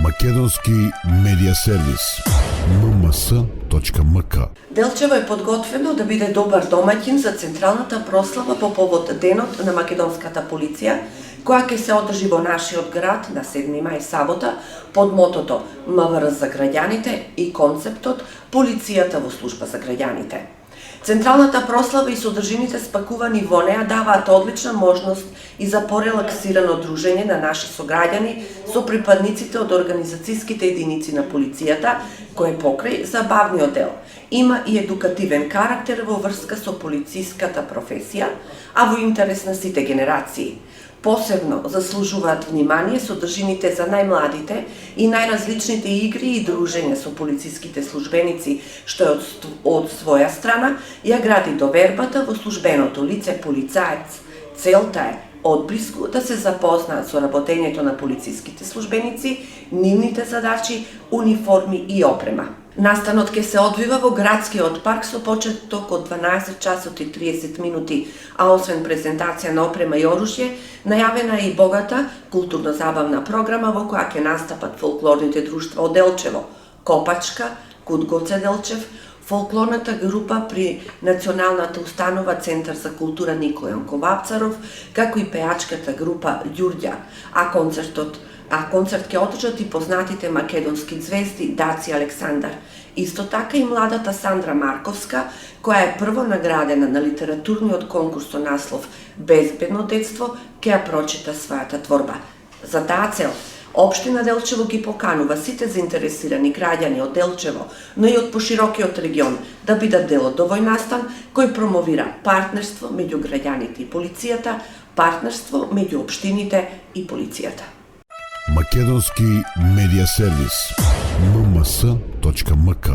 Македонски медиа сервис mms.mk. Делчево е подготвено да биде добар домаќин за централната прослава по повод Денот на македонската полиција, која ќе се одржи во нашиот град на 7 мај сабота под мотото МВР за граѓаните и концептот Полицијата во служба за граѓаните. Централната прослава и содржините спакувани во неа даваат одлична можност и за порелаксирано дружење на наши сограѓани со припадниците од организацијските единици на полицијата, кој покрај забавниот дел има и едукативен карактер во врска со полициската професија, а во интерес на сите генерации. Посебно заслужуваат внимание содржините за најмладите и најразличните игри и дружења со полициските службеници, што е од своја страна ја гради довербата во службеното лице полицаец. Целта е одблиску да се запознаат со работењето на полициските службеници, нивните задачи, униформи и опрема. Настанот ќе се одвива во градскиот парк со почеток од 12 часот и 30 минути, а освен презентација на опрема и оружје, најавена е и богата културно-забавна програма во која ќе настапат фолклорните друштва од Делчево, Копачка, Куд Гоце Делчев, фолклорната група при Националната установа Центар за култура Никој Вапцаров, како и пеачката група Ѓурѓа, а концерт ќе одржат и познатите македонски звезди Даци Александар. Исто така и младата Сандра Марковска, која е прво наградена на литературниот конкурс со наслов Безбедно детство, ќе ја прочита својата творба. За таа цел, Општина Делчево ги поканува сите заинтересирани граѓани од Делчево, но и од поширокиот регион да бидат дел од овој настан кој промовира партнерство меѓу граѓаните и полицијата, партнерство меѓу општините и полицијата. Македонски медиа сервис mms.mk.